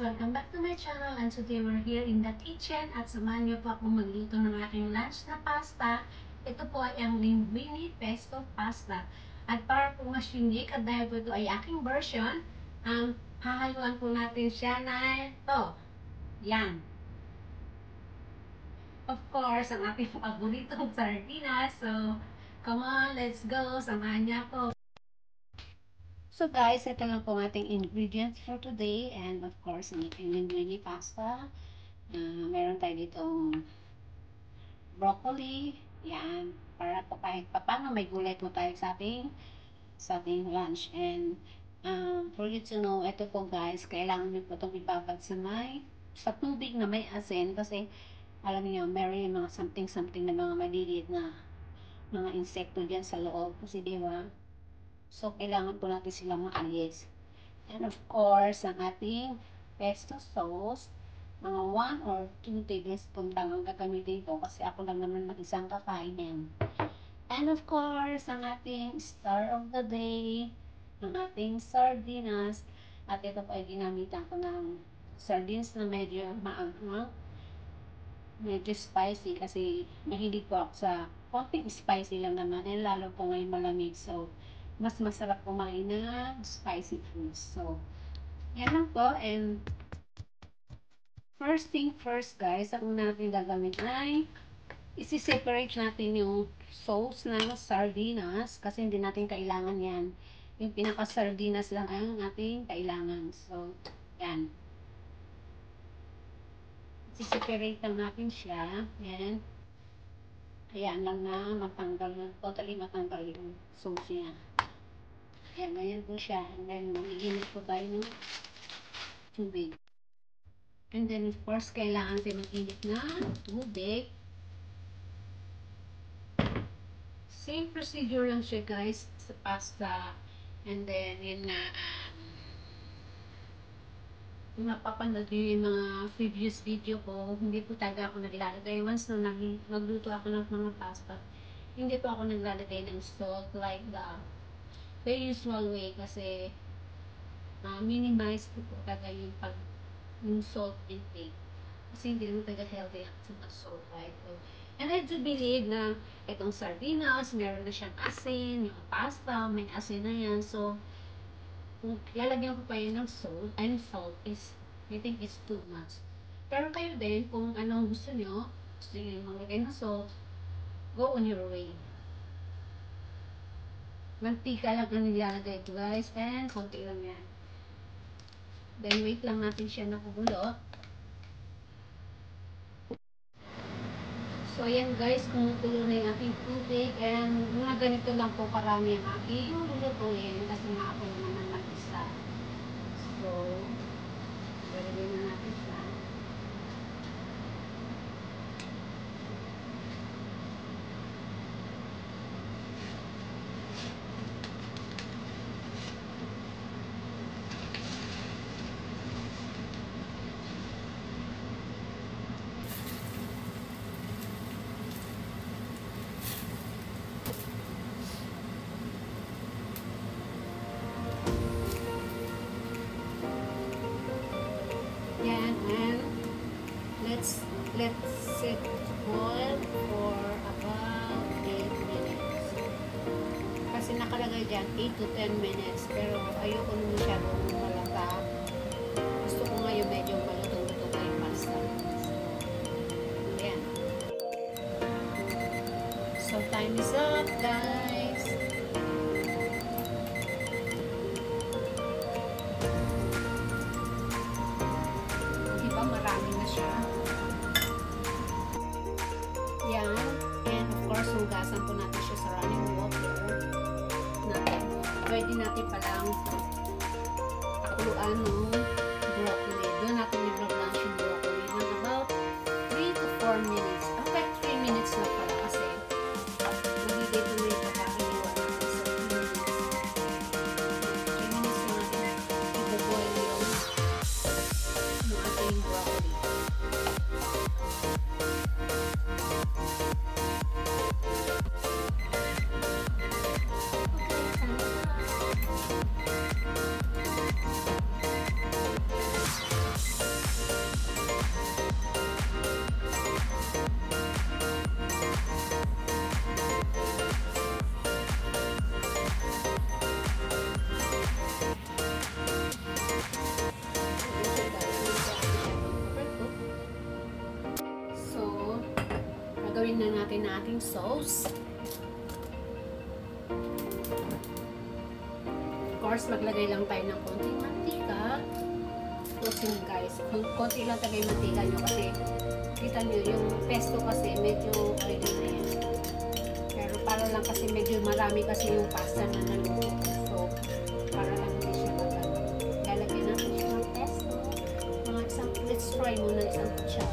Welcome back to my channel and today we're here in the kitchen at samahan niyo po akong magluto ng aking lunch na pasta. Ito po ay ang linguine pesto pasta. At para po mas unique at dahil po ito ay aking version, hahaluan po natin siya na ito. Yan. Of course, ang aking paboritong sardinas. So, come on, let's go. Samahan niyo ako. So guys, ito lang po ating ingredients for today and of course, ang ating linguine pasta. Meron tayo ditong broccoli, yan, para po kahit papano may gulay po tayo sa ating lunch. And for you to know, ito po guys, kailangan nyo po itong ibabad sa tubig na may asin kasi alam niyo, meron yung mga something na mga maliliit na mga insekto dyan sa loob kasi diba? So, kailangan po natin silang maalis. And of course, ang ating pesto sauce, mga 1 or 2 tablespoon lang ang gagamitin ko kasi ako lang naman mag-isang kakainin. And of course, ang ating star of the day, ang ating sardinas. At ito po ay ginamitan ko ng sardines na medyo maanghang, medyo spicy kasi mahilig po ako sa konting spicy lang naman. And lalo po ngayon malamig. So, mas masarap kumain ng spicy foods. So, yan lang po. And first thing first guys, ang natin gagawin ay isi-separate natin yung sauce ng sardinas kasi hindi natin kailangan yan. Yung pinaka-sardinas lang ang ating kailangan. So, yan. Isi-separate lang natin siya. Yan. Ayan lang na matanggal, totally matanggal yung sauce niya. Ayan, ganyan po siya. And then, mag-iinit po tayo ng tubig. And then, of course, kailangan din mag-init na tubig. Same procedure lang siya, guys, sa pasta. And then, yun na, napapanood nyo yung mga previous video ko, hindi po talaga ako naglalagay. Once na nagluto ako ng mga pasta, hindi po ako naglalagay ng salt like the usual way kasi minimize po talaga yung salt intake. Kasi hindi naman talaga healthy sa salt, right? So, and I do believe na itong sardinas, meron na siyang asin, yung pasta, may asin na yan. So, kung lalagyan ko pa yun ng salt, and salt is, I think it's too much. Pero kayo din, kung anong gusto nyo maglagay ng salt, go on your way. Mantika lang ang nilalagay ko guys, and konti lang yan. Then wait lang natin siya nakugulo. So ayan guys, kumukulo na yung aking tubig, and mga ganito lang po karami ang aking lulutuin kasi nga ako naman mag-isa. So, lalagay na natin siya. Yan, and let's set boil for about 8 minutes. Kasi nakalagay dyan 8 to 10 minutes, pero ayoko nung masyadong malata. Gusto ko ngayon medyo malutong-luto pa yung pasta. Ayan. So time is up guys. Marami na siya. Yan. And of course, hugasan po natin siya sa running water. Pwede natin palang pakuluan ng broccoli. Doon natin i-blanch yung broccoli ng about 3 to 4 minutes. Okay, 3 minutes na pala kasi magigay ko na yung pagkakaliwan natin sa 3 minutes. 3 minutes na natin i-boil yung ating broccoli. gagawin na natin na ating sauce. Of course, maglagay lang tayo ng konting mantika. Pusin guys, konti lang tagay mantika nyo kasi kita nyo yung pesto kasi medyo oily na yan. Pero para lang kasi medyo marami kasi yung pasta na naluto. So, para lang hindi siya maganda. Lalagyan natin siya ng pesto. Mga isang, let's try muna isang kutsara.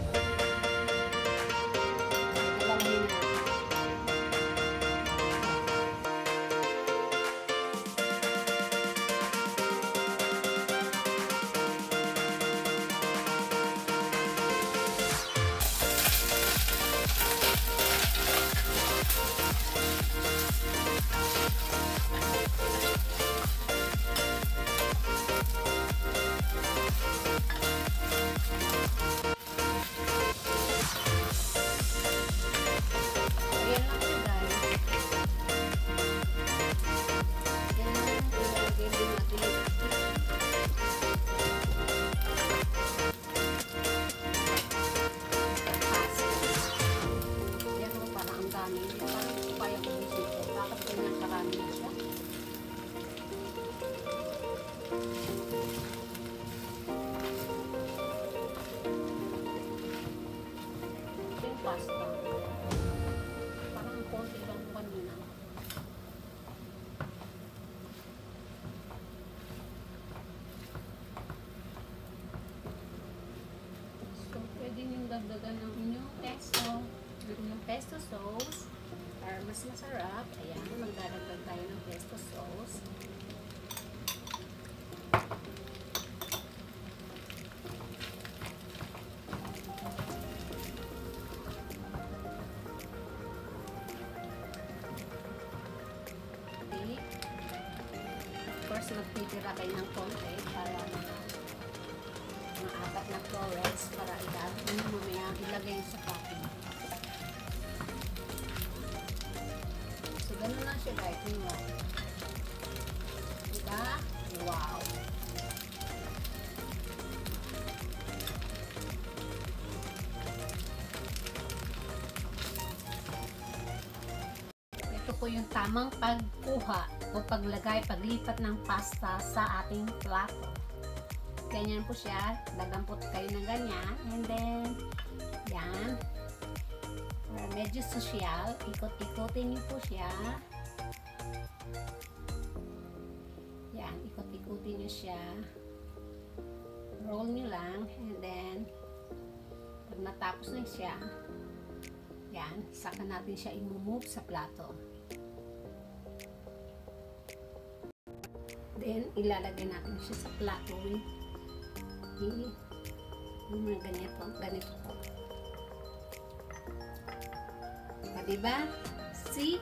Pasta. Parang konti lang kanina. So, pwede niyong dagdagan ng inyong pesto sauce para mas masarap. Ayan, magdadagdag tayo ng pesto sauce. First, magtitira kayo ng konti para mga 4 na florets para mamaya ilagay sa packing. So, ganun lang siya guys. Diba? Wow! Ito po yung tamang pagkuha o paglipat ng pasta sa ating plato. Ganyan po siya. Lagampot kayo ng ganyan. And then, yan. Medyo sosyal. Ikot-ikotin niyo po siya. Yan. Ikot-ikotin niyo siya. Roll niyo lang. And then, pag natapos na siya, yan. Saka natin siya i-move sa plato. Then, ilalagay natin siya sa plato with yung mga ganito po. Diba? See?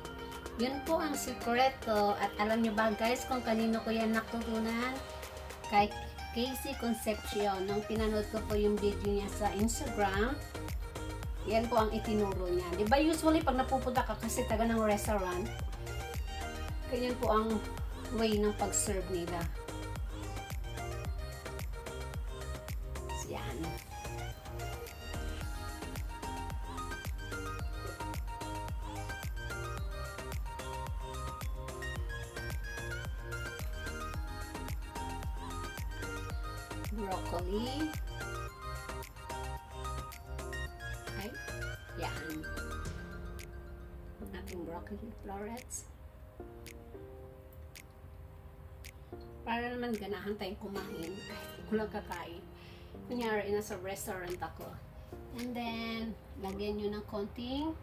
Yun po ang sikreto. At alam nyo ba guys kung kanino ko yan natutunan? Kay Casey Concepcion. Nung pinanood ko po yung video niya sa Instagram, yan po ang itinuro niya. Diba usually pag napupunta ka kasi taga ng restaurant, ganyan po ang way ng pag-serve nila. Yan. Broccoli. Okay. Yan. Ang ating broccoli florets. Para naman ganahan tayong kumain kahit walang kakain. Kunyari, nasa restaurant ako. And then, lagyan nyo ng konting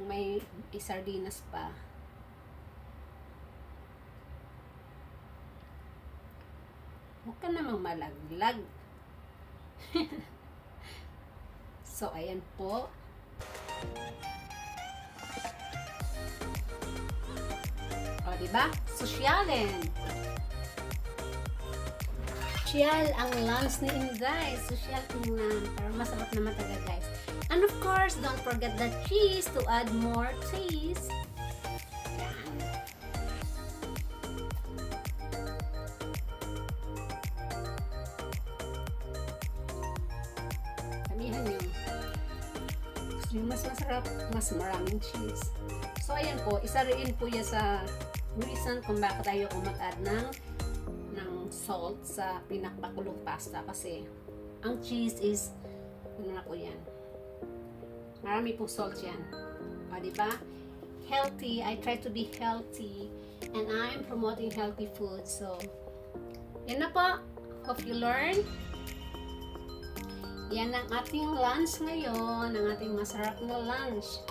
may sardinas pa. Huwag ka namang malaglag. So, ayan po. O, diba? Sosyalin. Sosyal ang lunch ni Inday. Sosyal tingnan. Pero masarap naman talaga guys. And of course, don't forget the cheese to add more cheese. Yan. Sabihan nyo. Yung mas masarap, mas maraming cheese. So, ayan po, isa rin po yan sa reason kung bakit tayo mag-add ng salt sa pinakbakulong pasta. Kasi, ang cheese is, ano na po yan, marami pong salt yan. O, diba? Healthy, I try to be healthy, and I'm promoting healthy food. So, yan na po. Hope you learn. Yan ang ating lunch ngayon, ang ating masarap na lunch.